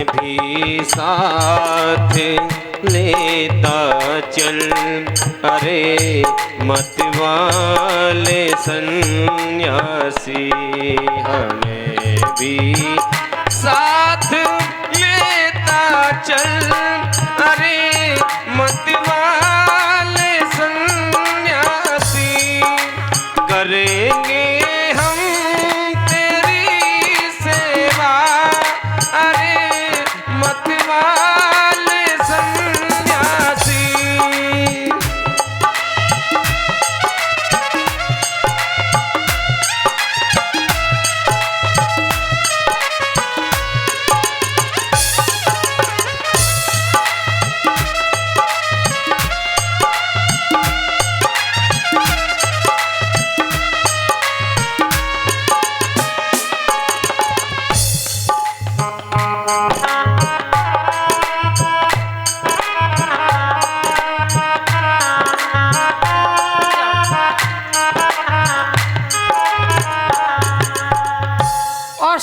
भी साथ लेता चल, अरे मतवाले सन्यासी हमें भी साथ लेता चल, अरे मतवाले सन्यासी करेंगे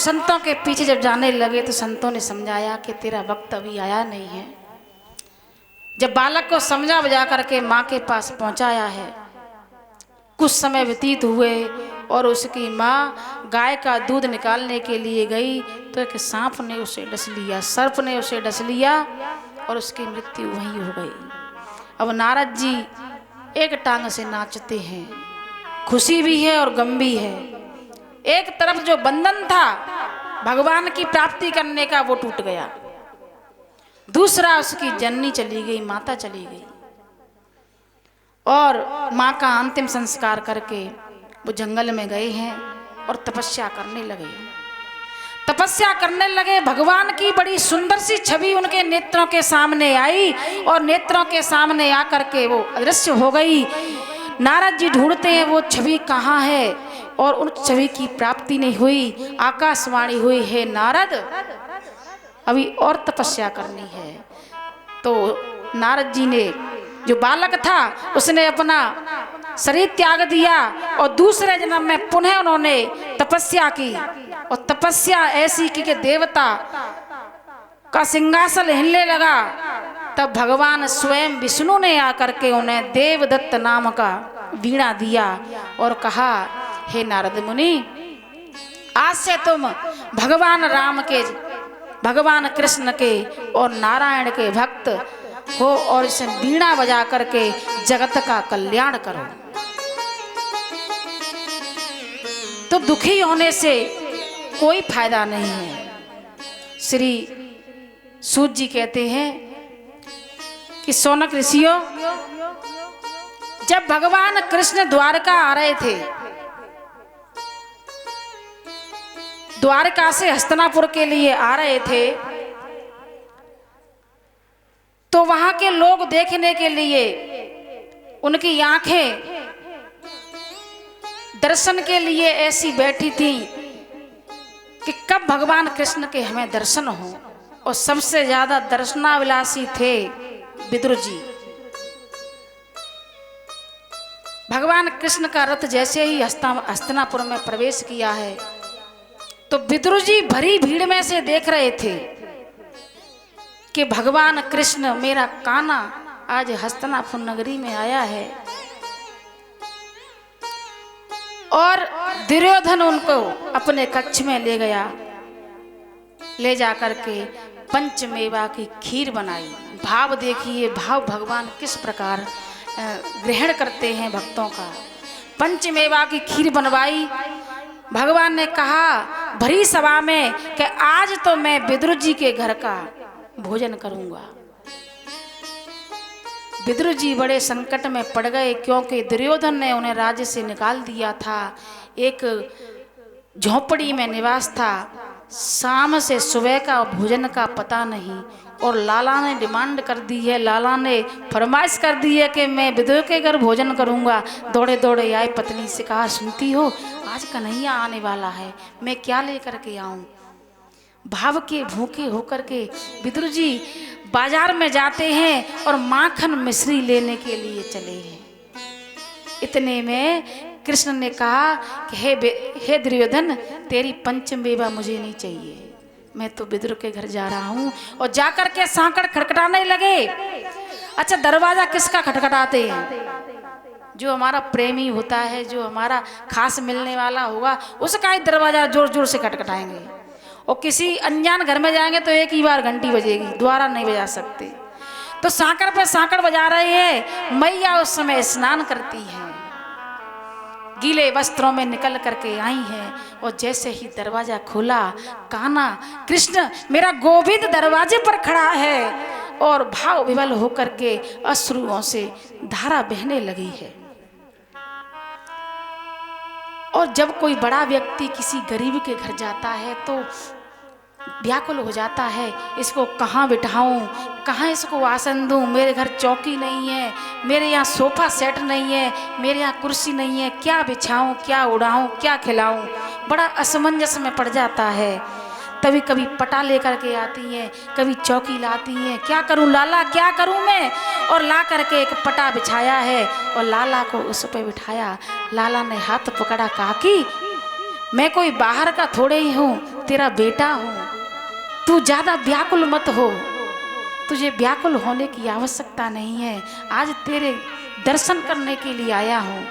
संतों के पीछे जब जाने लगे तो संतों ने समझाया कि तेरा वक्त अभी आया नहीं है। जब बालक को समझा बुझा करके माँ के पास पहुँचाया है, कुछ समय व्यतीत हुए और उसकी माँ गाय का दूध निकालने के लिए गई तो एक सांप ने उसे डस लिया, सर्प ने उसे डस लिया और उसकी मृत्यु वहीं हो गई। अब नारद जी एक टांग से नाचते हैं, खुशी भी है और गम भी है। एक तरफ जो बंधन था भगवान की प्राप्ति करने का वो टूट गया, दूसरा उसकी जननी चली गई, माता चली गई और माँ का अंतिम संस्कार करके वो जंगल में गए हैं और तपस्या करने लगे। तपस्या करने लगे, भगवान की बड़ी सुंदर सी छवि उनके नेत्रों के सामने आई और नेत्रों के सामने आकर के वो अदृश्य हो गई। नारद जी ढूंढते हैं वो छवि कहाँ है और उन छवि की प्राप्ति नहीं हुई। आकाशवाणी हुई, हे नारद अभी और तपस्या करनी है। तो नारद जी ने, जो बालक था उसने अपना शरीर त्याग दिया और दूसरे जन्म में पुनः उन्होंने तपस्या की और तपस्या ऐसी की कि देवता का सिंहासन हिलने लगा। तब भगवान स्वयं विष्णु ने आकर के उन्हें देवदत्त नाम का वीणा दिया और कहा, हे नारद मुनि, आज से तुम भगवान राम के, भगवान कृष्ण के और नारायण के भक्त हो और इसे वीणा बजा करके जगत का कल्याण करो। तो दुखी होने से कोई फायदा नहीं है। श्री सूत जी कहते हैं कि सोनक ऋषियों, जब भगवान कृष्ण द्वारका आ रहे थे, द्वारका से हस्तिनापुर के लिए आ रहे थे, तो वहां के लोग देखने के लिए उनकी आंखें दर्शन के लिए ऐसी बैठी थी कि कब भगवान कृष्ण के हमें दर्शन हो। और सबसे ज्यादा दर्शनाभिलाषी थे विदुर जी। भगवान कृष्ण का रथ जैसे ही हस्तिनापुर में प्रवेश किया है तो विदुर जी भरी भीड़ में से देख रहे थे कि भगवान कृष्ण, मेरा कान्हा आज हस्तिनापुर नगरी में आया है। और दुर्योधन उनको अपने कक्ष में ले गया, ले जाकर के पंचमेवा की खीर बनाई। भाव देखिए, भाव भगवान किस प्रकार ग्रहण करते हैं भक्तों का। पंचमेवा की खीर बनवाई। भगवान ने कहा भरी सभा में कि आज तो मैं विदुर जी के घर का भोजन करूंगा। विदुर जी बड़े संकट में पड़ गए, क्योंकि दुर्योधन ने उन्हें राज्य से निकाल दिया था। एक झोपड़ी में निवास था, शाम से सुबह का भोजन का पता नहीं। और लाला ने डिमांड कर दी है, लाला ने फरमाइश कर दी है कि मैं विदुर के घर भोजन करूंगा। दौड़े दौड़े आए, पत्नी से कहा, सुनती हो आज कन्हैया आने वाला है, मैं क्या लेकर के आऊं। भाव के भूखे होकर के विदुर जी बाजार में जाते हैं और माखन मिश्री लेने के लिए चले हैं। इतने में कृष्ण ने कहा कि हे दुर्योधन, तेरी पंचमेवा मुझे नहीं चाहिए, मैं तो विदुर के घर जा रहा हूँ। और जाकर के सांकड़ खटखटाने लगे। अच्छा, दरवाजा किसका खटखटाते हैं? जो हमारा प्रेमी होता है, जो हमारा खास मिलने वाला होगा, उसका ही दरवाजा जोर जोर से खटखटाएंगे। और किसी अनजान घर में जाएंगे तो एक ही बार घंटी बजेगी, दोबारा नहीं बजा सकते। तो सांकड़ पे सांकड़ बजा रहे हैं। मैया उस समय स्नान करती हैं, गीले वस्त्रों में निकल करके आई हैं। और जैसे ही दरवाजा खोला, कान्हा कृष्ण मेरा गोविंद दरवाजे पर खड़ा है और भाव विवल होकर के अश्रुओं से धारा बहने लगी है। और जब कोई बड़ा व्यक्ति किसी गरीब के घर जाता है तो व्याकुल हो जाता है, इसको कहाँ बिठाऊं, कहाँ इसको आसन दूं, मेरे घर चौकी नहीं है, मेरे यहाँ सोफा सेट नहीं है, मेरे यहाँ कुर्सी नहीं है, क्या बिछाऊं, क्या उड़ाऊं, क्या खिलाऊं, बड़ा असमंजस में पड़ जाता है। तभी कभी पटा लेकर के आती हैं, कभी चौकी लाती हैं, क्या करूं लाला, क्या करूं मैं। और ला करके एक पटा बिछाया है और लाला को उस पर बिठाया। लाला ने हाथ पकड़ा, कहा कि मैं कोई बाहर का थोड़े ही हूँ, तेरा बेटा हूँ, तू ज्यादा व्याकुल मत हो, तुझे व्याकुल होने की आवश्यकता नहीं है। आज तेरे दर्शन करने के लिए आया हूँ।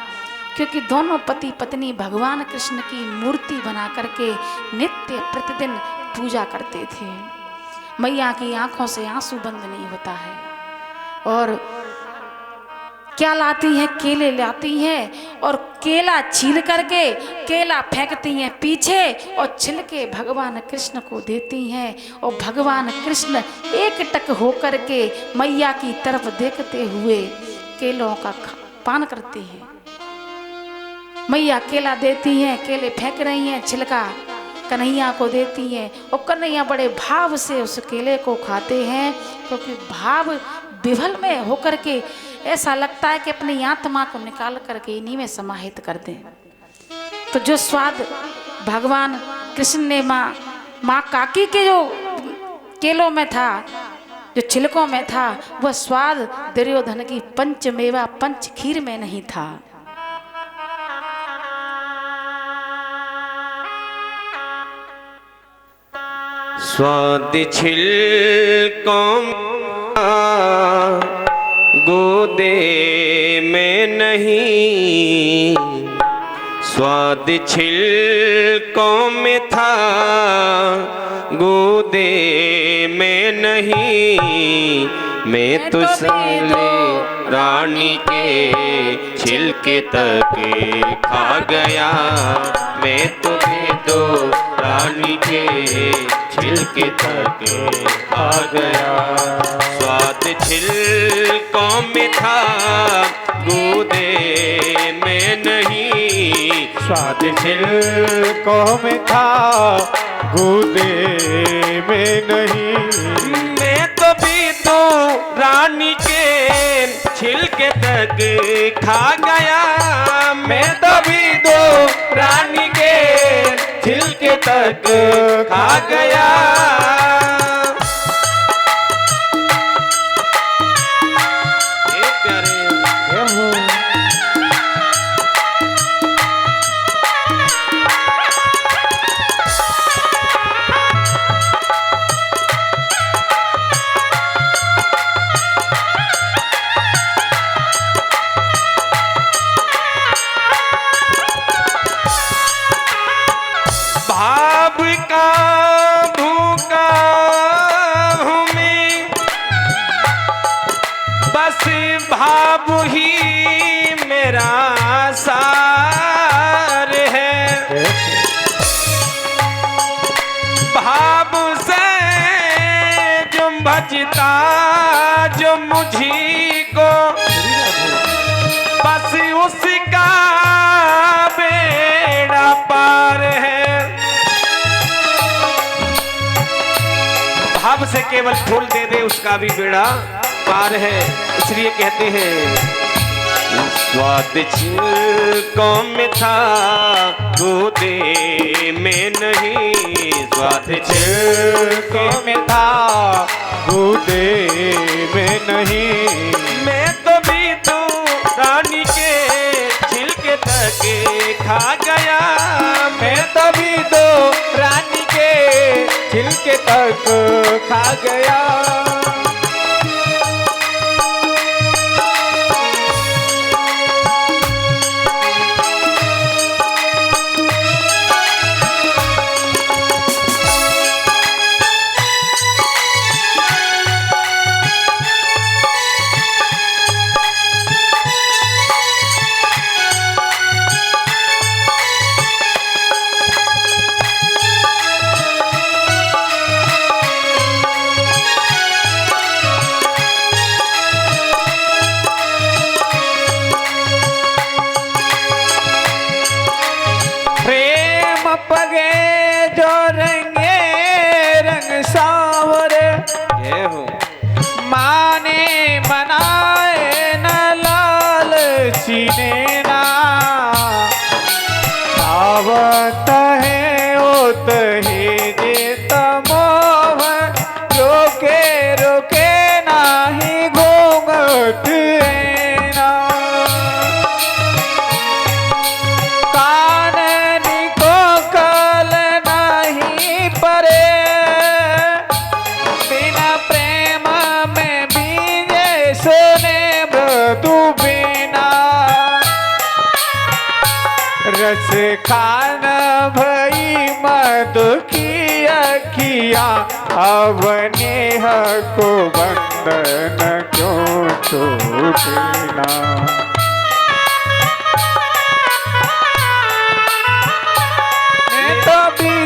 क्योंकि दोनों पति पत्नी भगवान कृष्ण की मूर्ति बना करके नित्य प्रतिदिन पूजा करते थे। मैया की आंखों से आंसू बंद नहीं होता है। और क्या लाती हैं? केले लाती हैं और केला छील करके केला फेंकती हैं पीछे और छिलके भगवान कृष्ण को देती हैं। और भगवान कृष्ण एक टक होकर के मैया की तरफ देखते हुए केलों का पान करते हैं। मैया केला देती हैं, केले फेंक रही हैं, छिलका कन्हैया को देती हैं और कन्हैया बड़े भाव से उस केले को खाते हैं। क्योंकि भाव विभल में होकर के ऐसा लगता है कि अपनी आत्मा को निकाल करके इन्हीं में समाहित कर दें। तो जो स्वाद भगवान कृष्ण ने माँ काकी के जो केलों में था, जो छिलकों में था, वह स्वाद दुर्योधन की पंचमेवा पंच खीर में नहीं था। स्वाद छिलकों गोदे में नहीं, स्वाद छिलकों में था गोदे में नहीं। मैं तो साले रानी के छिलके तक खा गया, मैं तुम्हें दो रानी के छिलके तक खा गया। स्वाद छिलकों में था गोदे में नहीं, स्वाद छिलकों में था गोदे में नहीं। मैं तो भी तो रानी के छिलके तक खा गया, मैं तो भी तो रानी के छिलके तक खा गया। भाव ही मेरा सार है, भाव से जो भजता जो मुझी को, बस उसका बेड़ा पार है। भाव से केवल फूल दे दे उसका भी बेड़ा पार है। इसलिए कहते हैं स्वाद छिलकों में था गोदे में नहीं, स्वाद छिलकों में था गोदे में नहीं। मैं तो भी तो रानी के छिलके तक खा गया, मैं तो भी दो रानी के छिलके छिलके तक खा गया। पगे जो रंगे रंग सावरे, ये हो माने मनाए न लाल सीने ना। आवत है ओत ही जेत मोह, रोके रोके नाही घूंघट ना। काननी को कल नहीं परे, बिना प्रेम में बीजे सोने मृदु बिना। रस खान भई मधु की अखिया, अब नेह को बंधन क्यों छूटना।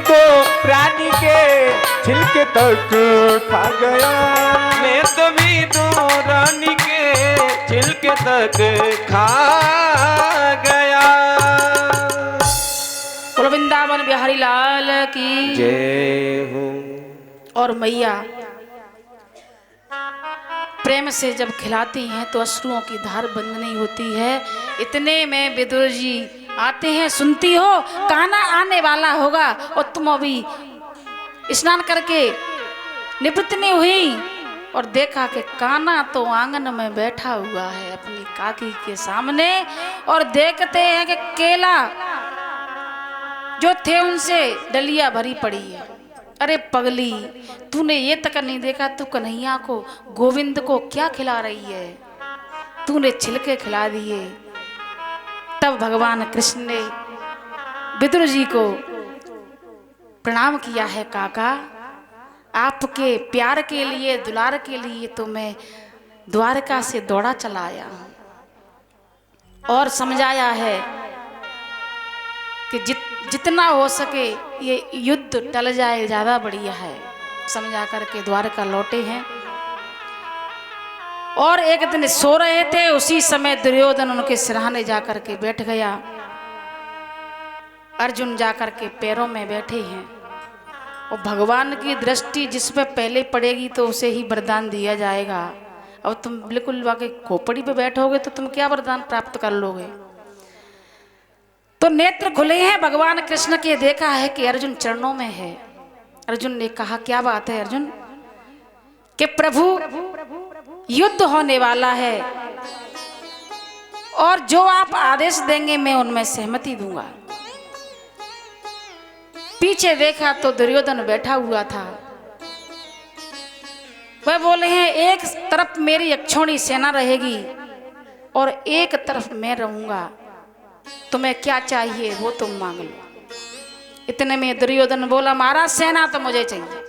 तो प्राणी के छिलके तक खा गया। मैं तो भी दो रानी के छिलके तक खा गया। बोलो वृंदावन बिहारी लाल की जय हो। और मैया प्रेम से जब खिलाती हैं तो अश्रुओं की धार बंद नहीं होती है। इतने में विदुर जी आते हैं, सुनती हो कान्हा आने वाला होगा और तुम अभी स्नान करके निवृत्त नहीं हुई। और देखा कि कान्हा तो आंगन में बैठा हुआ है अपनी काकी के सामने, और देखते हैं कि केला जो थे उनसे डलिया भरी पड़ी है। अरे पगली, तूने ये तक नहीं देखा तू कन्हैया को, गोविंद को क्या खिला रही है? तूने छिलके खिला दिए। तब भगवान कृष्ण ने विदुर जी को प्रणाम किया है, काका आपके प्यार के लिए, दुलार के लिए तो मैं द्वारका से दौड़ा चला आया हूं और समझाया है कि जितना हो सके ये युद्ध टल जाए ज्यादा बढ़िया है। समझा करके द्वारका लौटे हैं। और एक दिन सो रहे थे, उसी समय दुर्योधन उनके सिरहाने जाकर के बैठ गया। अर्जुन जाकर के पैरों में बैठे हैं और भगवान की दृष्टि जिस पे पहले पड़ेगी तो उसे ही वरदान दिया जाएगा। अब तुम बिल्कुल वाकई खोपड़ी पे बैठोगे तो तुम क्या वरदान प्राप्त कर लोगे? तो नेत्र खुले हैं भगवान कृष्ण के, देखा है कि अर्जुन चरणों में है। अर्जुन ने कहा, क्या बात है अर्जुन? कि प्रभु युद्ध होने वाला है और जो आप आदेश देंगे मैं उनमें सहमति दूंगा। पीछे देखा तो दुर्योधन बैठा हुआ था। वह बोले हैं, एक तरफ मेरी अक्षौणी सेना रहेगी और एक तरफ मैं रहूंगा, तुम्हें क्या चाहिए वो तुम मांग लो। इतने में दुर्योधन बोला, महाराज सेना तो मुझे चाहिए।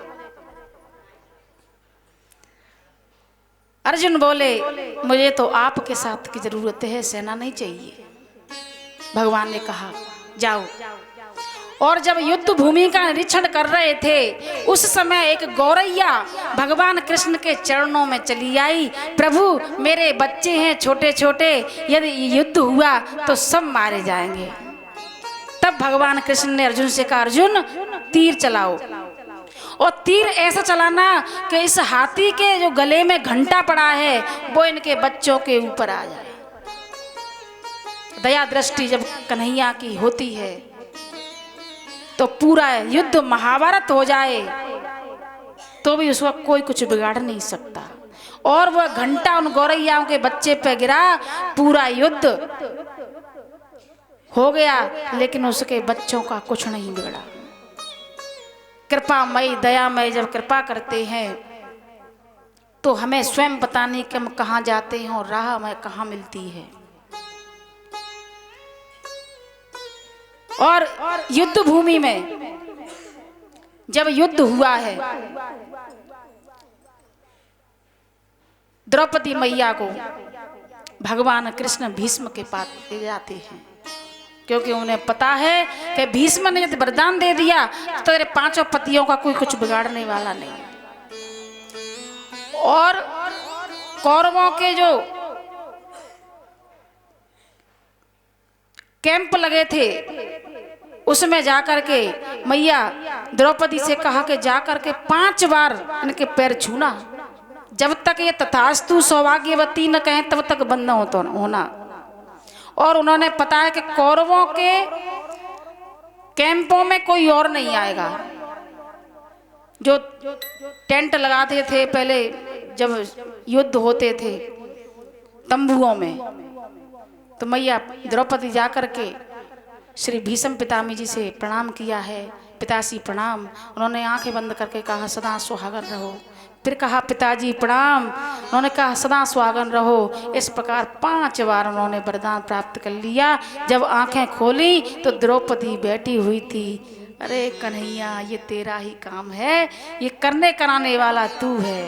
अर्जुन बोले, मुझे तो आपके साथ की जरूरत है, सेना नहीं चाहिए। भगवान ने कहा, जाओ। और जब युद्ध भूमि का निरीक्षण कर रहे थे उस समय एक गौरैया भगवान कृष्ण के चरणों में चली आई। प्रभु मेरे बच्चे हैं छोटे छोटे, यदि युद्ध हुआ तो सब मारे जाएंगे। तब भगवान कृष्ण ने अर्जुन से कहा, अर्जुन तीर चलाओ। और तीर ऐसा चलाना कि इस हाथी के जो गले में घंटा पड़ा है वो इनके बच्चों के ऊपर आ जाए। दया दृष्टि जब कन्हैया की होती है तो पूरा युद्ध महाभारत हो जाए तो भी उसका कोई कुछ बिगाड़ नहीं सकता। और वह घंटा उन गौरैयाओं के बच्चे पे गिरा, पूरा युद्ध हो गया लेकिन उसके बच्चों का कुछ नहीं बिगड़ा। कृपामयी दयामय जब कृपा करते हैं तो हमें स्वयं पता नहीं कि हम कहाँ जाते हैं और राह हमें कहाँ मिलती है। और युद्ध भूमि में जब युद्ध हुआ है, द्रौपदी मैया को भगवान कृष्ण भीष्म के पास ले जाते हैं, क्योंकि उन्हें पता है कि भीष्म ने यदि वरदान दे दिया तो तेरे 5 पतियों का कोई कुछ बिगाड़ने वाला नहीं है। और कौरवों के जो कैंप लगे थे उसमें जाकर के मैया द्रौपदी से कहा कि जाकर के 5 बार इनके पैर छूना, जब तक ये तथास्तु सौभाग्यवती न कहें तब तक बंद न होना। और उन्होंने पता है कि कौरवों के कैंपों में कोई और नहीं आएगा। जो टेंट लगाते थे पहले जब युद्ध होते थे तंबुओं में, तो मैया द्रौपदी जाकर के श्री भीष्म पितामही जी से प्रणाम किया है। पिताजी प्रणाम। उन्होंने आंखें बंद करके कहा सदा सुहागन रहो। फिर कहा पिताजी प्रणाम। उन्होंने कहा सदा सुहागन रहो। इस प्रकार 5 बार उन्होंने वरदान प्राप्त कर लिया। जब आंखें खोली तो द्रौपदी बैठी हुई थी। अरे कन्हैया, ये तेरा ही काम है, ये करने कराने वाला तू है।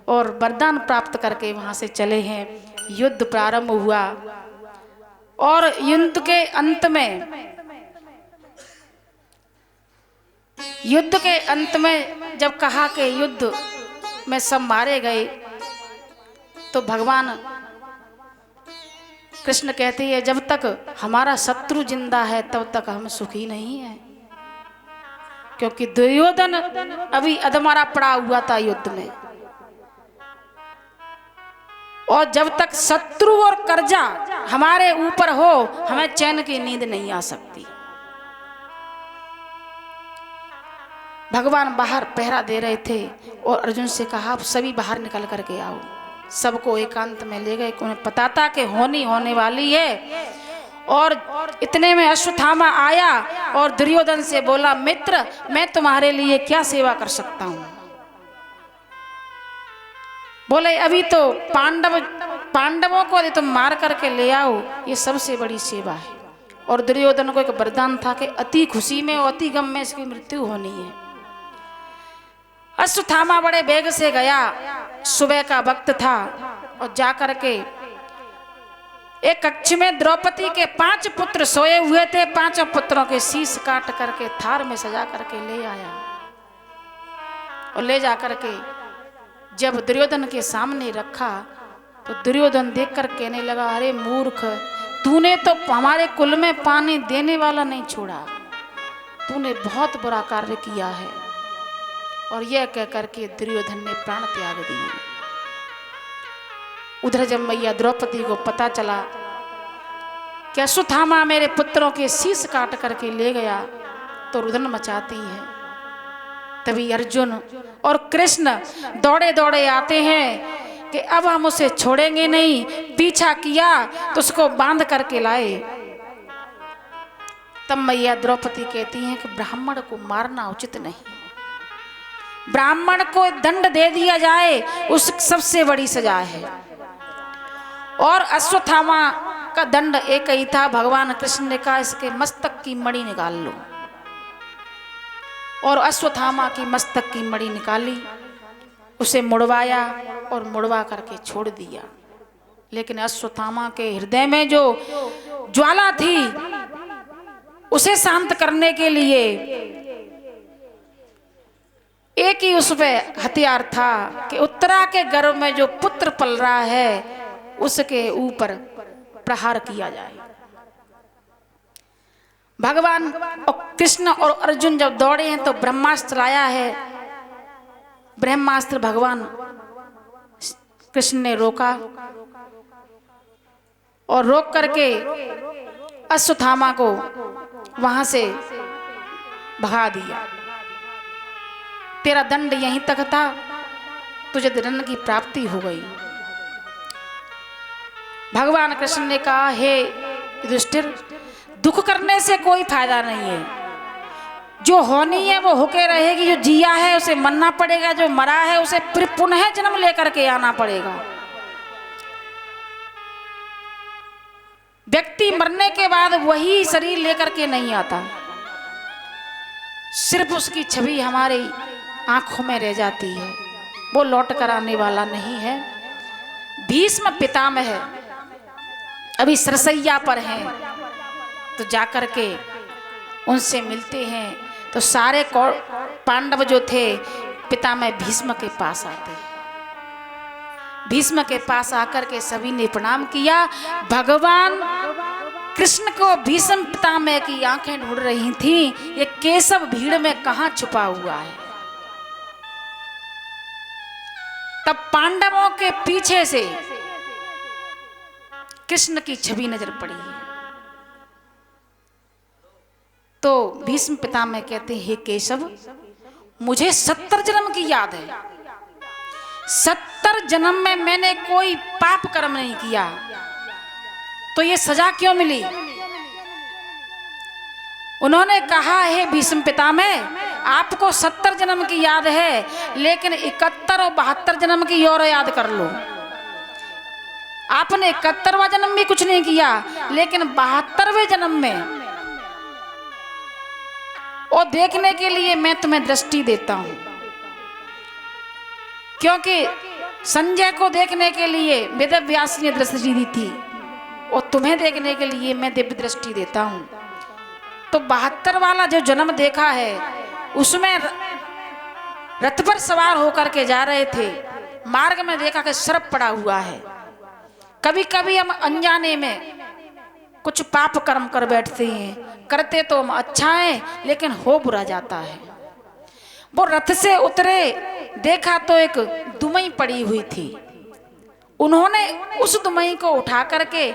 और वरदान प्राप्त करके वहां से चले हैं। युद्ध प्रारंभ हुआ और युद्ध के अंत में जब कहा कि युद्ध में सब मारे गए, तो भगवान कृष्ण कहते हैं जब तक हमारा शत्रु जिंदा है तब तक हम सुखी नहीं है, क्योंकि दुर्योधन अभी अधमरा पड़ा हुआ था युद्ध में। और जब तक शत्रु और कर्जा हमारे ऊपर हो हमें चैन की नींद नहीं आ सकती। भगवान बाहर पहरा दे रहे थे और अर्जुन से कहा आप सभी बाहर निकल करके आओ। सबको एकांत में ले गए। उन्हें पता था कि होने वाली है। और इतने में अश्वत्थामा आया और दुर्योधन से बोला मित्र, मैं तुम्हारे लिए क्या सेवा कर सकता हूं। बोले अभी तो पांडवों को यदि तुम मार करके ले आओ, ये सबसे बड़ी सेवा है। और दुर्योधन को एक वरदान था कि अति खुशी में और अति गम में इसकी मृत्यु होनी है। अश्वत्थामा बड़े वेग से गया। सुबह का वक्त था और जाकर के एक कक्ष में द्रौपदी के 5 पुत्र सोए हुए थे। 5 पुत्रों के शीश काट करके थार में सजा करके ले आया। और ले जाकर के जब दुर्योधन के सामने रखा तो दुर्योधन देखकर कहने लगा अरे मूर्ख, तूने तो हमारे कुल में पानी देने वाला नहीं छोड़ा, तूने बहुत बुरा कार्य किया है। और यह कहकर के दुर्योधन ने प्राण त्याग दिए। उधर जब मैया द्रौपदी को पता चला कि अश्वत्थामा मेरे पुत्रों के शीश काट करके ले गया, तो रुदन मचाती है। तभी अर्जुन और कृष्ण दौड़े दौड़े आते हैं कि अब हम उसे छोड़ेंगे नहीं। पीछा किया तो उसको बांध करके लाए। तब मैया द्रौपदी कहती हैं कि ब्राह्मण को मारना उचित नहीं, ब्राह्मण को दंड दे दिया जाए उस सबसे बड़ी सजा है। और अश्वत्थामा का दंड एक ही था। भगवान कृष्ण ने कहा इसके मस्तक की मणि निकाल लो। और अश्वत्थामा की मस्तक की मणि निकाली, उसे मुड़वाया और मुड़वा करके छोड़ दिया। लेकिन अश्वत्थामा के हृदय में जो ज्वाला थी उसे शांत करने के लिए एक ही उस पे हथियार था कि उत्तरा के गर्भ में जो पुत्र पल रहा है उसके ऊपर प्रहार किया जाए। भगवान और कृष्ण और अर्जुन जब दौड़े हैं तो ब्रह्मास्त्र आया है। ब्रह्मास्त्र भगवान कृष्ण ने रोका और रोक करके अश्वत्थामा को वहां से भगा दिया। तेरा दंड यहीं तक था, तुझे दंड की प्राप्ति हो गई। भगवान कृष्ण ने कहा हे युधिष्ठिर, दुख करने से कोई फायदा नहीं है। जो होनी है वो होके रहेगी, जो जिया है उसे मरना पड़ेगा, जो मरा है उसे फिर पुनः जन्म लेकर के आना पड़ेगा। व्यक्ति मरने के बाद वही शरीर लेकर के नहीं आता, सिर्फ उसकी छवि हमारी आंखों में रह जाती है, वो लौट कर आने वाला नहीं है। भीष्म पितामह है, अभी सरसैया पर हैं, तो जाकर के उनसे मिलते हैं तो सारे पांडव जो थे पितामह भीष्म के पास आते हैं। भीष्म के पास आकर के सभी ने प्रणाम किया। भगवान कृष्ण को भीष्म पितामह की आंखें ढूंढ रही थीं, ये केशव भीड़ में कहां छुपा हुआ है। तब पांडवों के पीछे से कृष्ण की छवि नजर पड़ी है, तो भीष्म पितामह कहते हैं, हे केशव, मुझे 70 जन्म की याद है। 70 जन्म में मैंने कोई पाप कर्म नहीं किया, तो ये सजा क्यों मिली? उन्होंने कहा, हे भीष्म पितामह, आपको 70 जन्म की याद है, लेकिन 71 और 72 जन्म की और याद कर लो। आपने 71वां जन्म भी कुछ नहीं किया, लेकिन 72वें जन्म में और देखने के लिए मैं तुम्हें दृष्टि देता हूं, क्योंकि संजय को देखने के लिए वेदव्यास ने दृष्टि दी थी और तुम्हें देखने के लिए मैं दिव्य दृष्टि देता हूं। तो 72 वाला जो जन्म देखा है, उसमें रथ पर सवार होकर के जा रहे थे, मार्ग में देखा कि सर्प पड़ा हुआ है। कभी कभी हम अनजाने में कुछ पाप कर्म कर बैठते हैं, करते तो हम अच्छा है, लेकिन हो बुरा जाता है। वो रथ से उतरे, देखा तो एक दुमई पड़ी हुई थी। उन्होंने उस दुमई को उठा करके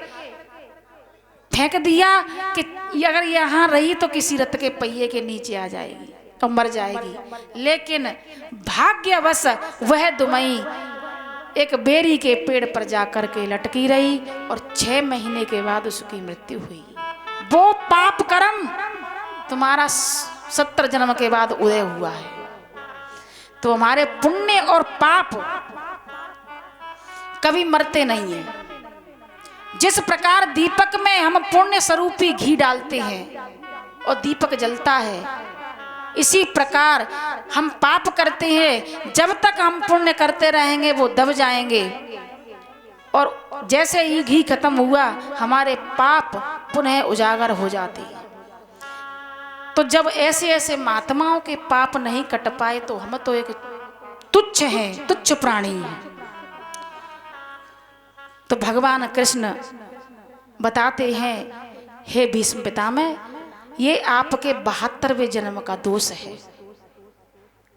फेंक दिया कि अगर यहाँ रही तो किसी रथ के पहिए के नीचे आ जाएगी तो मर जाएगी। लेकिन भाग्यवश वह दुमई एक बेरी के पेड़ पर जाकर के लटकी रही और 6 महीने के बाद उसकी मृत्यु हुई। वो पाप कर्म तुम्हारा 70 जन्म के बाद उदय हुआ है। तो हमारे पुण्य और पाप कभी मरते नहीं है। जिस प्रकार दीपक में हम पुण्य स्वरूपी घी डालते हैं और दीपक जलता है, इसी प्रकार हम पाप करते हैं, जब तक हम पुण्य करते रहेंगे वो दब जाएंगे, और जैसे ही घी खत्म हुआ हमारे पाप पुनः उजागर हो जाते हैं। तो जब ऐसे ऐसे महात्माओं के पाप नहीं कट पाए तो हम तो एक तुच्छ हैं, तुच्छ प्राणी हैं। तो भगवान कृष्ण बताते हैं, हे भीष्म पितामह, ये आपके 72वें जन्म का दोष है।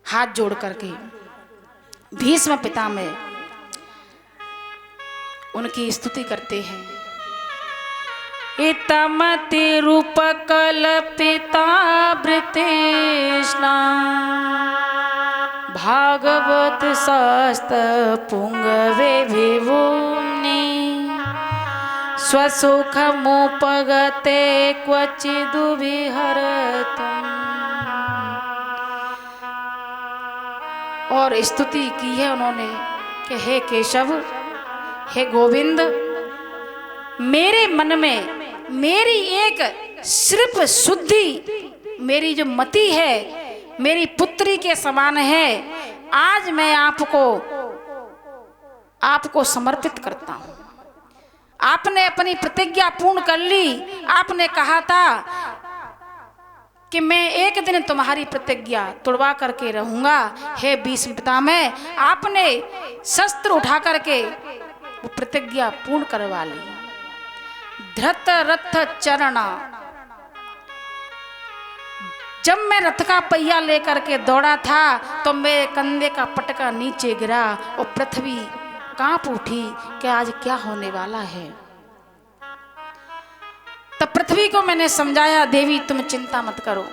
हाथ जोड़ करके भीष्म पितामह उनकी स्तुति करते हैं। इतमति रूप कल्पिता वृतेष्णा भागवत शास्त्र पुंगवे विभुम्नि स्वसुखमुपगते क्वचिदु विहरतुम्। और स्तुति की है उन्होंने कि हे केशव, हे गोविंद, मेरे मन में मेरी एक सिर्फ शुद्धि, मेरी जो मति है मेरी पुत्री के समान है। आज मैं आपको समर्पित करता हूं। आपने अपनी प्रतिज्ञा पूर्ण कर ली। आपने कहा था कि मैं एक दिन तुम्हारी प्रतिज्ञा तोड़वा करके रहूंगा। हे भीष्म पितामह, आपने शस्त्र उठा करके वो प्रतिज्ञा पूर्ण करवा ली। धृत रथ चरणा, जब मैं रथ का पहिया लेकर के दौड़ा था तो मेरे कंधे का पटका नीचे गिरा और पृथ्वी कांप उठी कि आज क्या होने वाला है। तब पृथ्वी को मैंने समझाया, देवी तुम चिंता मत करो।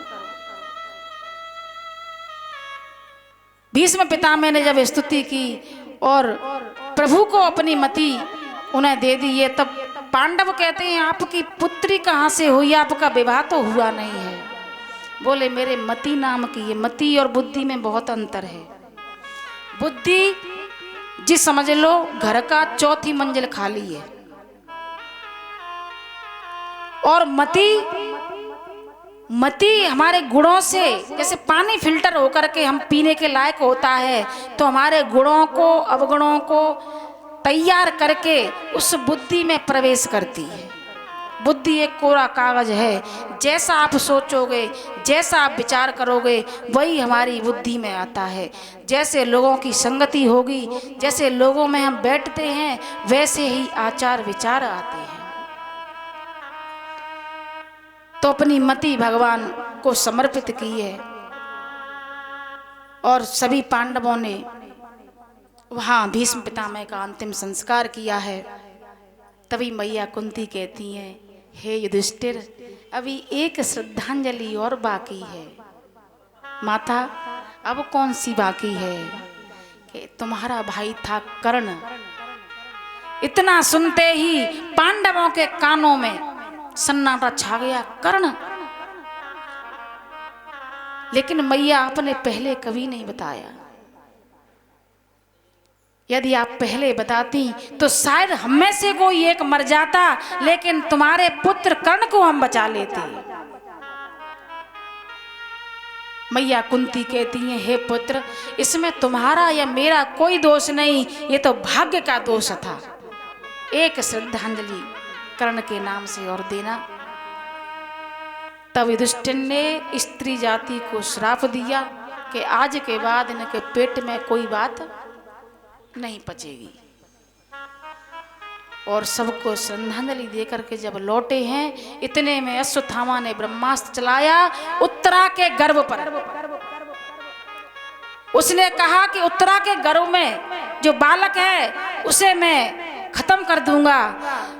भीष्म पितामह ने जब स्तुति की और प्रभु को अपनी मति उन्हें दे दी है, तब पांडव कहते हैं आपकी पुत्री कहाँ से हुई, आपका विवाह तो हुआ नहीं है। बोले मेरे मति नाम की है। मति और बुद्धि में बहुत अंतर है। बुद्धि जी समझ लो घर का चौथी मंजिल खाली है, और मति हमारे गुणों से, जैसे पानी फिल्टर होकर के हम पीने के लायक होता है, तो हमारे गुणों को अवगुणों को तैयार करके उस बुद्धि में प्रवेश करती है। बुद्धि एक कोरा कागज है, जैसा आप सोचोगे, जैसा आप विचार करोगे, वही हमारी बुद्धि में आता है। जैसे लोगों की संगति होगी, जैसे लोगों में हम बैठते हैं, वैसे ही आचार विचार आते हैं। तो अपनी मति भगवान को समर्पित की है, और सभी पांडवों ने वहाँ भीष्म पितामह का अंतिम संस्कार किया है। तभी मैया कुंती कहती हैं, हे युधिष्ठिर, अभी एक श्रद्धांजलि और बाकी है। माता, अब कौन सी बाकी है? कि तुम्हारा भाई था कर्ण। इतना सुनते ही पांडवों के कानों में सन्नाटा छा गया। कर्ण? लेकिन मैया आपने पहले कभी नहीं बताया। यदि आप पहले बताती तो शायद हम में से कोई एक मर जाता, लेकिन तुम्हारे पुत्र कर्ण को हम बचा लेते। मैया कुंती कहती हैं, हे पुत्र, इसमें तुम्हारा या मेरा कोई दोष नहीं, ये तो भाग्य का दोष था। एक श्रद्धांजलि कर्ण के नाम से और देना। तब युधिष्ठिर ने स्त्री जाति को श्राप दिया कि आज के बाद इनके पेट में कोई बात नहीं पचेगी। और सबको श्रद्धांजलि देकर के जब लौटे हैं, इतने में अश्वत्थामा ने ब्रह्मास्त्र चलाया उत्तरा के गर्भ पर। उसने कहा कि उत्तरा के गर्भ में जो बालक है उसे मैं खत्म कर दूंगा।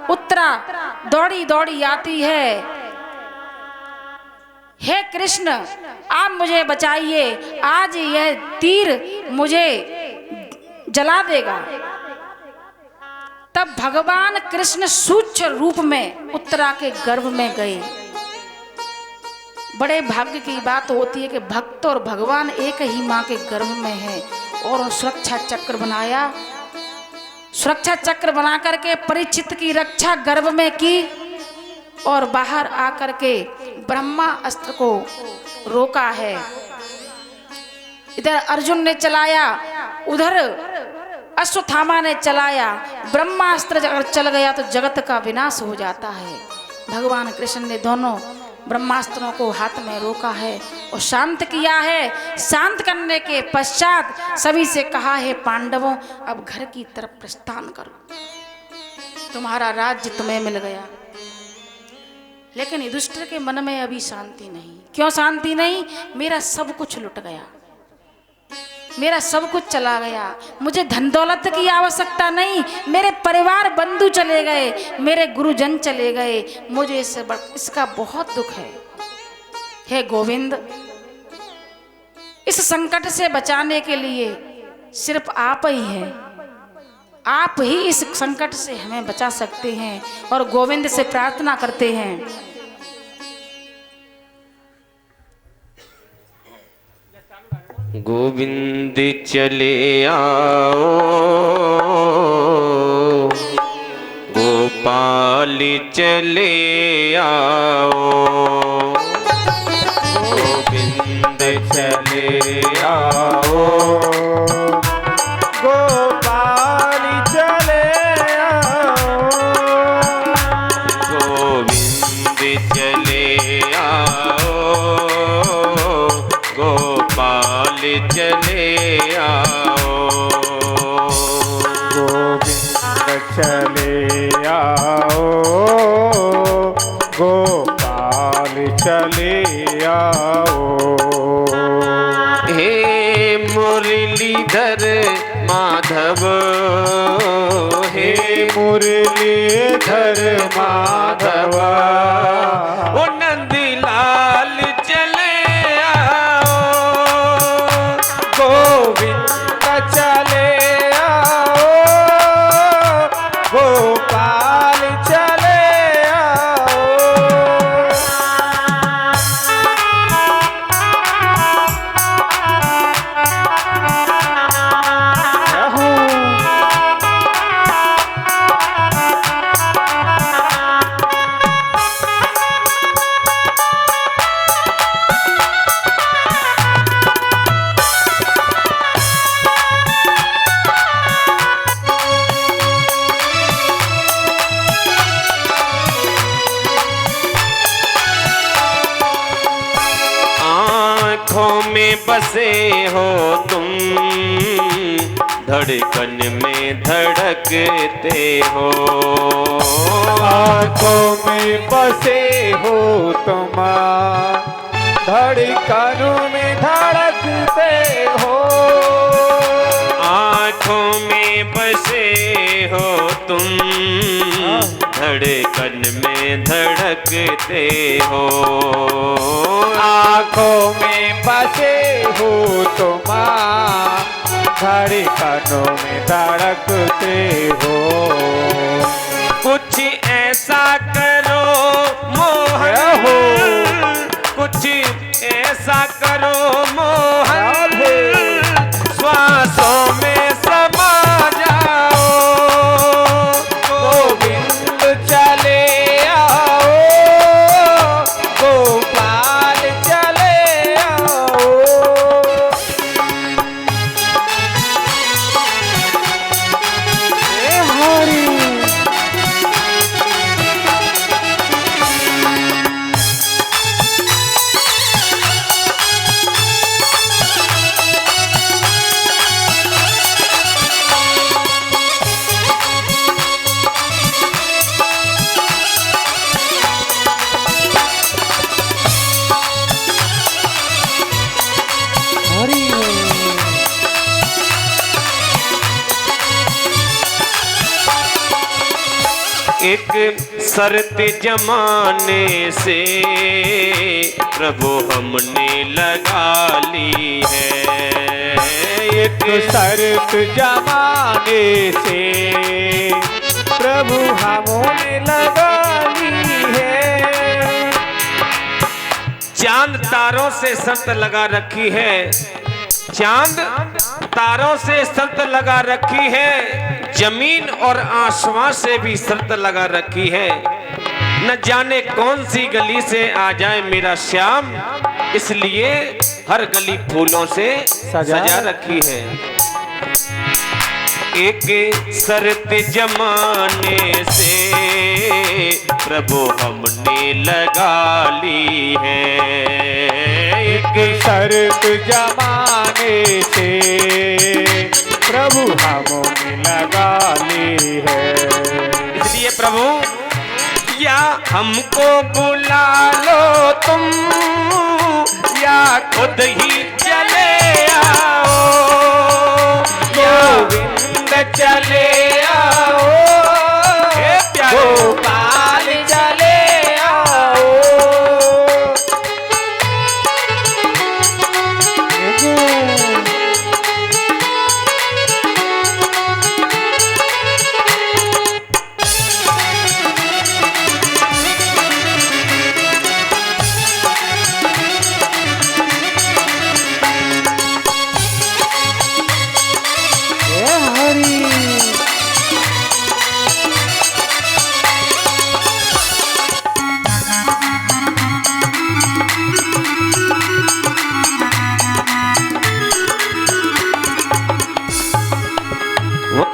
उत्तरा दौड़ी दौड़ी आती है, हे कृष्ण आप मुझे बचाइए, आज यह तीर मुझे जला देगा। तब भगवान कृष्ण सूक्ष्म रूप में उत्तरा के गर्भ में गए। बड़े भाग्य की बात होती है कि भक्त और भगवान एक ही माँ के गर्भ में है। और सुरक्षा चक्र बनाया, सुरक्षा चक्र बना करके परीक्षित की रक्षा गर्भ में की, और बाहर आकर के ब्रह्मा अस्त्र को रोका है। इधर अर्जुन ने चलाया, उधर अश्वत्थामा ने चलाया। ब्रह्मास्त्र अगर चल गया तो जगत का विनाश हो जाता है। भगवान कृष्ण ने दोनों ब्रह्मास्त्रों को हाथ में रोका है और शांत किया है। शांत करने के पश्चात सभी से कहा है, पांडवों अब घर की तरफ प्रस्थान करो, तुम्हारा राज्य तुम्हें मिल गया। लेकिन युधिष्ठिर के मन में अभी शांति नहीं। क्यों शांति नहीं? मेरा सब कुछ लुट गया, मेरा सब कुछ चला गया, मुझे धन दौलत की आवश्यकता नहीं, मेरे परिवार बंधु चले गए, मेरे गुरुजन चले गए, मुझे इसका बहुत दुख है। हे गोविंद, इस संकट से बचाने के लिए सिर्फ आप ही हैं, आप ही इस संकट से हमें बचा सकते हैं। और गोविंद से प्रार्थना करते हैं, गोविंद चले आओ, गोपाल चले आओ, गोविंद चले आओ, गोपाल चले आओ, गोविंद चले आओ, गोपाल चले आओ, गोविंद चले आओ, गोपाल चले आओ। हे मुरलीधर माधव, हे मुरलीधर माधव, ओ नंदलाल चले आओ, गोविंद चले आओ, गोपाल चले आओ। बसे हो तुम, धड़कन में धड़कते हो। आँखों में बसे हो तुम, धड़कनों में धड़कते हो। आँखों में बसे हो तुम, धड़कन में धड़कते हो। आँखों में बसे हो तुम, धड़कनों में धड़कते हो। कुछ ऐसा करो मोहन, कुछ ऐसा करो मोहन, श्वासों में समा जाओ। गोविंद चले आओ, गोपाल चले आओ। हे हरि एक शर्त जमाने से प्रभु हमने लगा ली है। एक शर्त जमाने से प्रभु हमने लगा ली है। चांद तारों से शर्त लगा रखी है, चांद तारों से शर्त लगा रखी है, जमीन और आसमां से भी शर्त लगा रखी है। न जाने कौन सी गली से आ जाए मेरा श्याम, इसलिए हर गली फूलों से सजा रखी है। एक शर्त जमाने से प्रभु हमने लगा ली है। एक शर्त जमाने से प्रभु हमने लगा ली है। इसलिए प्रभु या हमको बुला लो तुम, या खुद ही चले आओ। गोविंद चले आओ, गोपाल चले आओ।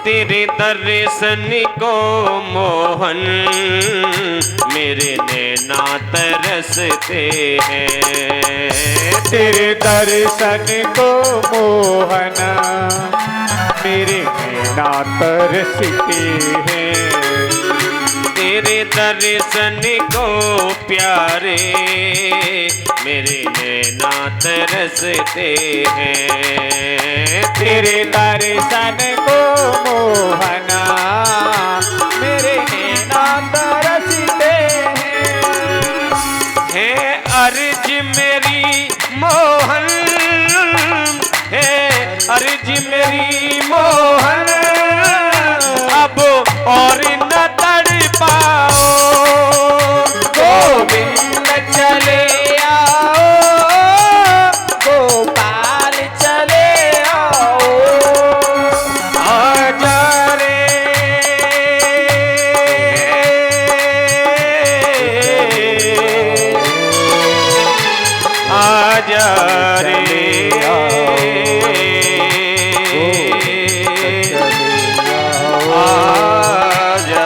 तेरे दर्शन को मोहन मेरे नैना तरसते हैं। तेरे दर्शन को मोहन मेरे नैना तरसते हैं। तेरे दर्शन को प्यारे मेरे नैना तरसते हैं। तेरे दर्शन को मोहना मेरे नैना तरसते हैं। है अर्ज मेरी मोहन, है अर्ज मेरी मोहन, अब और न तड़ पाओ। गोविंद चले आओ, गोपाल चले आओ। आजा रे आजा रे आजा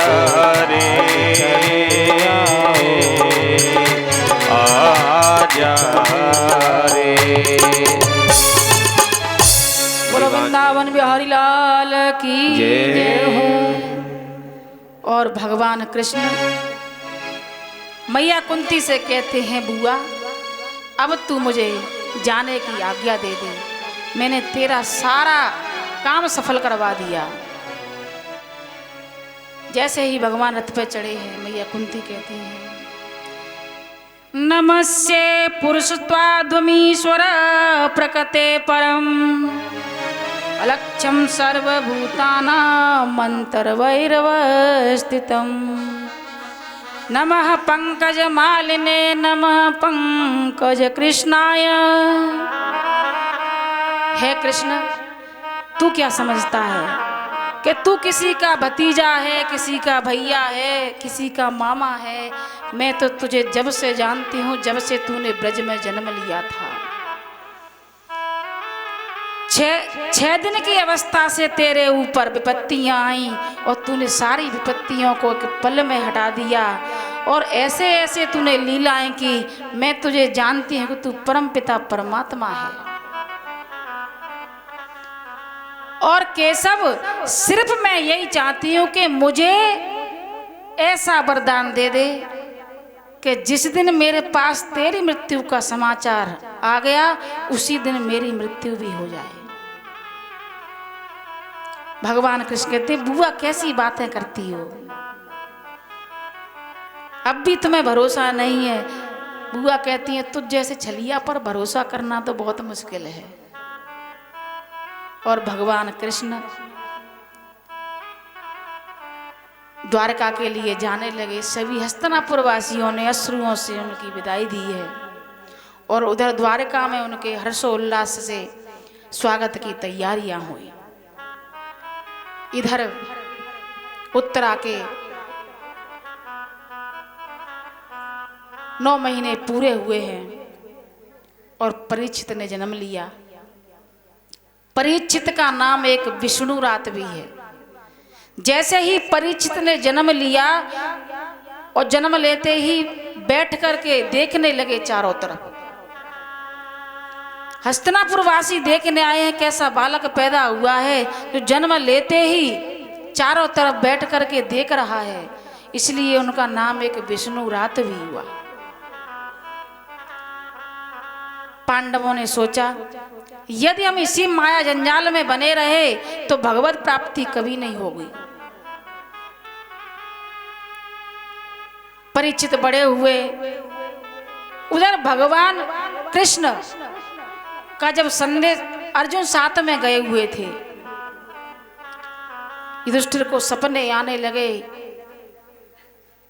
वृंदावन बिहारी लाल की जय हो। और भगवान कृष्ण मैया कुंती से कहते हैं, बुआ अब तू मुझे जाने की आज्ञा दे दे, मैंने तेरा सारा काम सफल करवा दिया। जैसे ही भगवान रथ पे चढ़े हैं, मैया कुंती कहती हैं, नमस्ये पुरुषत्वाद्वमीश्वर प्रकृते परम अलक्ष्यम सर्वभूतानां मन्तर्वैरवस्थितम् नमः पंकजमालिने नमः पंकज कृष्णाय। हे कृष्ण, तू क्या समझता है कि तू किसी का भतीजा है, किसी का भैया है, किसी का मामा है। मैं तो तुझे जब से जानती हूँ, जब से तूने ब्रज में जन्म लिया था। 6 दिन की अवस्था से तेरे ऊपर विपत्तियां आई और तूने सारी विपत्तियों को एक पल में हटा दिया। और ऐसे ऐसे तूने लीलाएं की, मैं तुझे जानती हूँ कि तू परम पिता परमात्मा है। और केशव, सिर्फ मैं यही चाहती हूँ कि मुझे ऐसा वरदान दे दे कि जिस दिन मेरे पास तेरी मृत्यु का समाचार आ गया, उसी दिन मेरी मृत्यु भी हो जाए। भगवान कृष्ण कहते, बुआ कैसी बातें करती हो, अब भी तुम्हें भरोसा नहीं है। बुआ कहती है, तुझ जैसे छलिया पर भरोसा करना तो बहुत मुश्किल है। और भगवान कृष्ण द्वारका के लिए जाने लगे। सभी हस्तिनापुर वासियों ने अश्रुओं से उनकी विदाई दी है और उधर द्वारका में उनके हर्षोल्लास से स्वागत की तैयारियां हुई। इधर उत्तरा के 9 महीने पूरे हुए हैं और परीक्षित ने जन्म लिया। परीक्षित का नाम एक विष्णु रात भी है। जैसे ही परीक्षित ने जन्म लिया और जन्म लेते ही बैठ करके देखने लगे चारों तरफ। हस्तिनापुर वासी देखने आए हैं कैसा बालक पैदा हुआ है जो जन्म लेते ही चारों तरफ बैठ करके देख रहा है, इसलिए उनका नाम एक विष्णु रात भी हुआ। पांडवों ने सोचा, यदि हम इसी माया जंजाल में बने रहे तो भगवत प्राप्ति कभी नहीं होगी। परीक्षित बड़े हुए। उधर भगवान कृष्ण का जब संदेश अर्जुन साथ में गए हुए थे, युधिष्ठिर को सपने आने लगे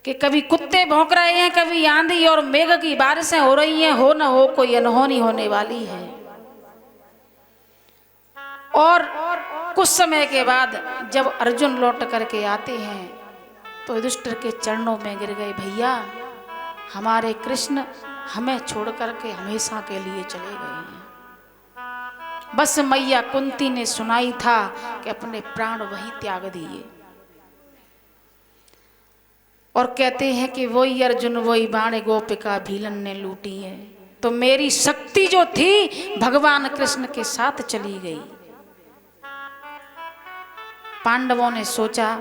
कि कभी कुत्ते भौंक रहे हैं, कभी आंधी और मेघ की बारिशें हो रही हैं, हो न हो कोई अनहोनी होने वाली है। और कुछ समय के बाद जब अर्जुन लौट करके आते हैं तो युधिष्ठिर के चरणों में गिर गए, भैया हमारे कृष्ण हमें छोड़ करके हमेशा के लिए चले गए हैं। बस मैया कुंती ने सुनाई था कि अपने प्राण वहीं त्याग दिए। और कहते हैं कि वही अर्जुन वही बाण गोपिका भीलन ने लूटी है। तो मेरी शक्ति जो थी भगवान कृष्ण के साथ चली गई। पांडवों ने सोचा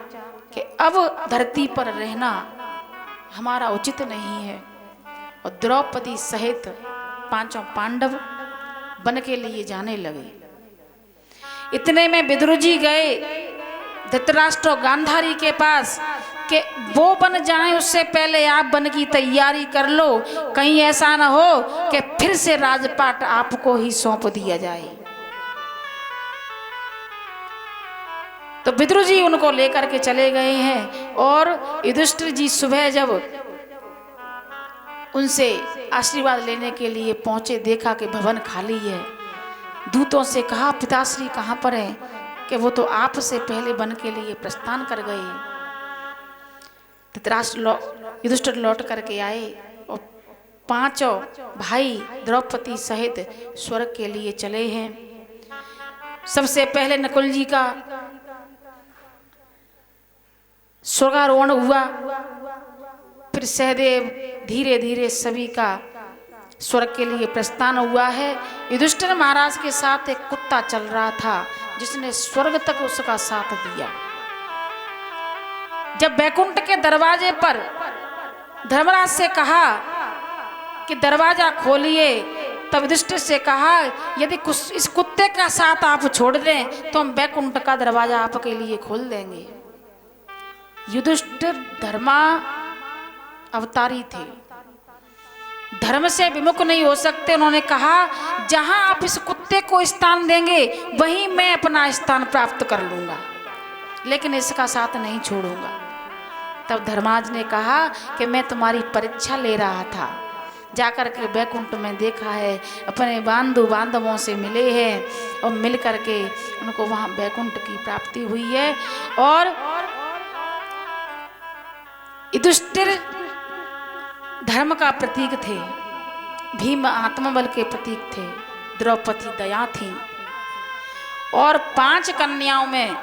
कि अब धरती पर रहना हमारा उचित नहीं है और द्रौपदी सहित 5 पांडव वन के लिए जाने लगे। इतने में विदुर जी गए धृतराष्ट्र और गांधारी के पास कि वो बन जाएं, उससे पहले आप वन की तैयारी कर लो, कहीं ऐसा ना हो कि फिर से राजपाट आपको ही सौंप दिया जाए। तो विदुर जी उनको लेकर के चले गए हैं। और युधिष्ठिर जी सुबह जब उनसे आशीर्वाद लेने के लिए पहुंचे, देखा कि भवन खाली है। दूतों से कहा, पिताश्री कहाँ पर हैं? कि वो तो आपसे पहले वन के लिए प्रस्थान कर गए। धृतराष्ट्र युधिष्ठिर लौट करके आए और 5 भाई द्रौपदी सहित स्वर्ग के लिए चले हैं। सबसे पहले नकुल जी का स्वर्गारोहण हुआ, फिर सहदेव धीरे धीरे सभी का स्वर्ग के लिए प्रस्थान हुआ है। युधिष्ठिर महाराज के साथ एक कुत्ता चल रहा था, जिसने स्वर्ग तक उसका साथ दिया। जब वैकुंठ के दरवाजे पर धर्मराज से कहा कि दरवाजा खोलिए, तब युधिष्ठिर से कहा यदि इस कुत्ते का साथ आप छोड़ दें तो हम वैकुंठ का दरवाजा आपके लिए खोल देंगे। युधिष्ठिर धर्मा अवतारी थे, धर्म से विमुख नहीं हो सकते। उन्होंने कहा जहां आप इस कुत्ते को स्थान देंगे वहीं मैं अपना स्थान प्राप्त कर लूंगा, लेकिन इसका साथ नहीं छोड़ूंगा। तब धर्माज ने कहा कि मैं तुम्हारी परीक्षा ले रहा था, जाकर के वैकुंठ में देखा है, अपने बांधवों से मिले हैं और मिल करके उनको वहां वैकुंठ की प्राप्ति हुई है। और युधिष्ठिर धर्म का प्रतीक थे, भीम आत्मबल के प्रतीक थे, द्रौपदी दया थी। और 5 कन्याओं में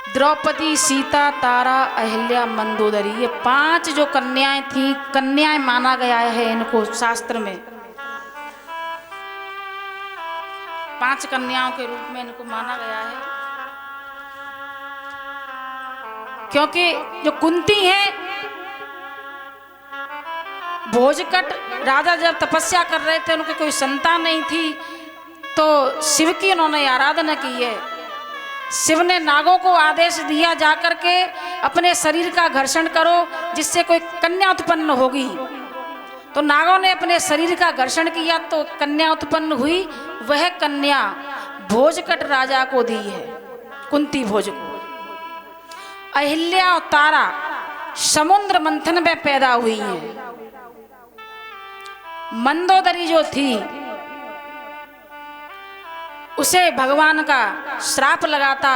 द्रौपदी, सीता, तारा, अहिल्या, मंदोदरी, ये 5 जो कन्याएं थी, कन्याएं माना गया है इनको शास्त्र में, 5 कन्याओं के रूप में इनको माना गया है। क्योंकि जो कुंती है, भोजकट राजा जब तपस्या कर रहे थे, उनके कोई संतान नहीं थी, तो शिव की उन्होंने आराधना की है। शिव ने नागों को आदेश दिया जाकर के अपने शरीर का घर्षण करो जिससे कोई कन्या उत्पन्न होगी। तो नागों ने अपने शरीर का घर्षण किया तो कन्या उत्पन्न हुई। वह कन्या भोजकट राजा को दी है, कुंती भोज को। अहिल्या और तारा समुद्र मंथन में पैदा हुई हैं। मंदोदरी जो थी उसे भगवान का श्राप लगाता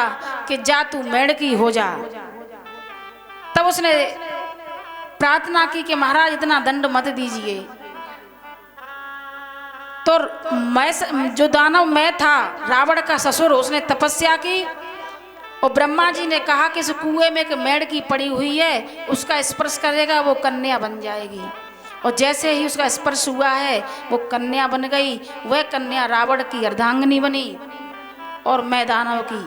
कि जा तू मेढ़की हो जा। तब उसने प्रार्थना की कि महाराज इतना दंड मत दीजिए। तो जो दानव मैं था, रावण का ससुर, उसने तपस्या की और ब्रह्मा जी ने कहा कि इस कुएं में एक मेढ़की पड़ी हुई है, उसका स्पर्श करेगा वो कन्या बन जाएगी। और जैसे ही उसका स्पर्श हुआ है वो कन्या बन गई। वह कन्या रावण की अर्धांगिनी बनी और मैं दानव की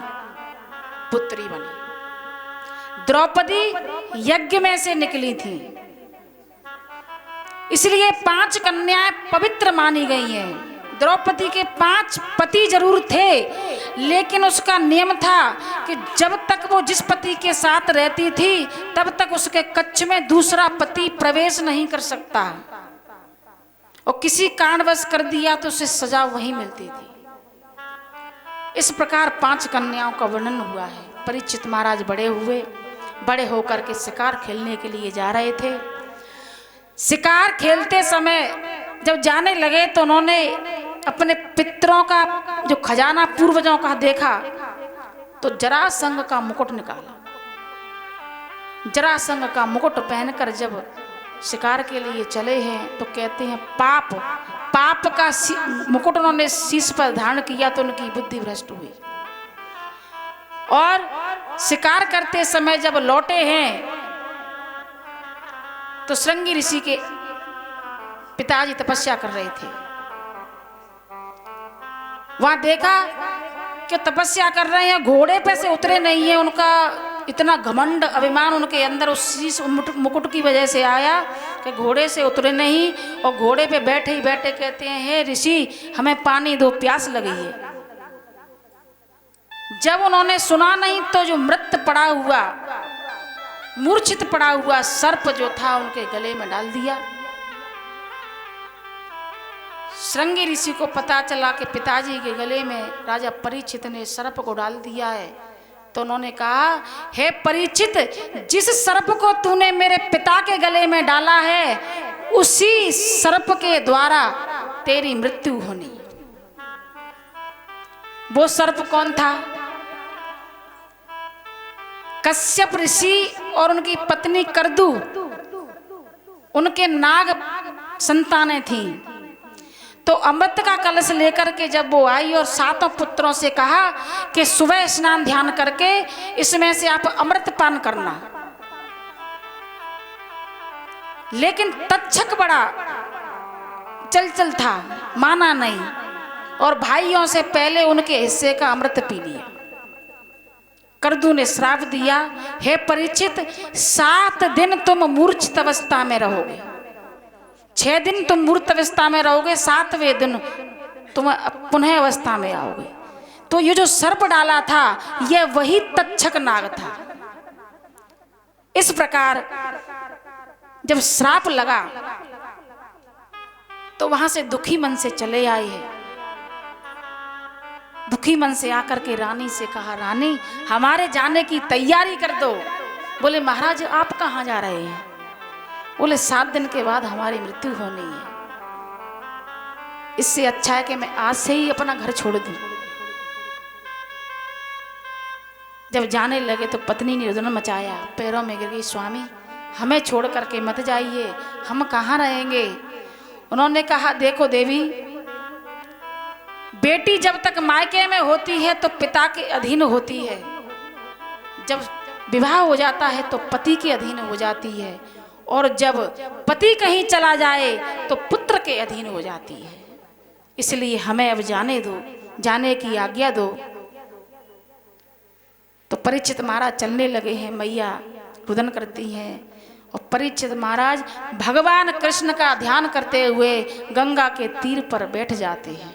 पुत्री बनी। द्रौपदी यज्ञ में से निकली थी, इसलिए 5 कन्याएं पवित्र मानी गई हैं। द्रौपदी के 5 पति जरूर थे, लेकिन उसका नियम था कि जब तक वो जिस पति के साथ रहती थी तब तक उसके कक्ष में दूसरा पति प्रवेश नहीं कर सकता, और किसी कारणवश कर दिया तो उसे सजा वहीं मिलती थी। इस प्रकार 5 कन्याओं का वर्णन हुआ है। परीक्षित महाराज बड़े होकर के शिकार खेलने के लिए जा रहे थे। शिकार खेलते समय जब जाने लगे तो उन्होंने अपने पितरों का जो खजाना पूर्वजों का देखा तो जरासंध का मुकुट निकाला। जरासंध का मुकुट पहनकर जब शिकार के लिए चले हैं तो कहते हैं पाप का मुकुट उन्होंने शीश पर धारण किया तो उनकी बुद्धि भ्रष्ट हुई। और शिकार करते समय जब लौटे हैं तो श्रृंगी ऋषि के पिताजी तपस्या कर रहे थे। वहां देखा कि तपस्या कर रहे हैं, घोड़े पे से उतरे नहीं है। उनका इतना घमंड अभिमान उनके अंदर उस मुकुट की वजह से आया कि घोड़े से उतरे नहीं, और घोड़े पे बैठे ही बैठे कहते हैं हे ऋषि हमें पानी दो, प्यास लगी है। जब उन्होंने सुना नहीं तो जो मृत पड़ा हुआ, मूर्छित पड़ा हुआ सर्प जो था उनके गले में डाल दिया। श्रृंगी ऋषि को पता चला कि पिताजी के गले में राजा परीक्षित ने सर्प को डाल दिया है, तो उन्होंने कहा हे परीक्षित, जिस सर्प को तूने मेरे पिता के गले में डाला है उसी सर्प के द्वारा तेरी मृत्यु होनी। वो सर्प कौन था? कश्यप ऋषि और उनकी पत्नी करदू, उनके नाग संतानें थीं। तो अमृत का कलश लेकर के जब वो आई और 7 पुत्रों से कहा कि सुबह स्नान ध्यान करके इसमें से आप अमृत पान करना, लेकिन तक्षक बड़ा चल था, माना नहीं। और भाइयों से पहले उनके हिस्से का अमृत पी लिया। करदू ने श्राप दिया, हे परीक्षित 7 दिन तुम मूर्छित अवस्था में रहोगे। 6 दिन तुम मूर्त अवस्था में रहोगे, 7वें दिन तुम पुनः अवस्था में आओगे। तो ये जो सर्प डाला था यह वही तक्षक नाग था। इस प्रकार जब श्राप लगा तो वहां से दुखी मन से चले आए हैं। दुखी मन से आकर के रानी से कहा, रानी हमारे जाने की तैयारी कर दो। बोले महाराज आप कहाँ जा रहे हैं? बोले 7 दिन के बाद हमारी मृत्यु होनी है, इससे अच्छा है कि मैं आज से ही अपना घर छोड़ दूं। जब जाने लगे तो पत्नी ने रुदन मचाया, पैरों में गिर गई, स्वामी हमें छोड़ करके मत जाइए, हम कहाँ रहेंगे। उन्होंने कहा, देखो देवी, बेटी जब तक मायके में होती है तो पिता के अधीन होती है, जब विवाह हो जाता है तो पति के अधीन हो जाती है, और जब पति कहीं चला जाए तो पुत्र के अधीन हो जाती है। इसलिए हमें अब जाने दो, जाने की आज्ञा दो। तो परीक्षित महाराज चलने लगे हैं। मैया रुदन करती हैं और परीक्षित महाराज भगवान कृष्ण का ध्यान करते हुए गंगा के तीर पर बैठ जाते हैं।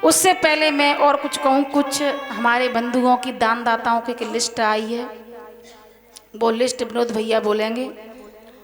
उससे पहले मैं और कुछ कहूँ, कुछ हमारे बंधुओं की दानदाताओं की लिस्ट आई है, वो लिस्ट विनोद भैया बोलेंगे।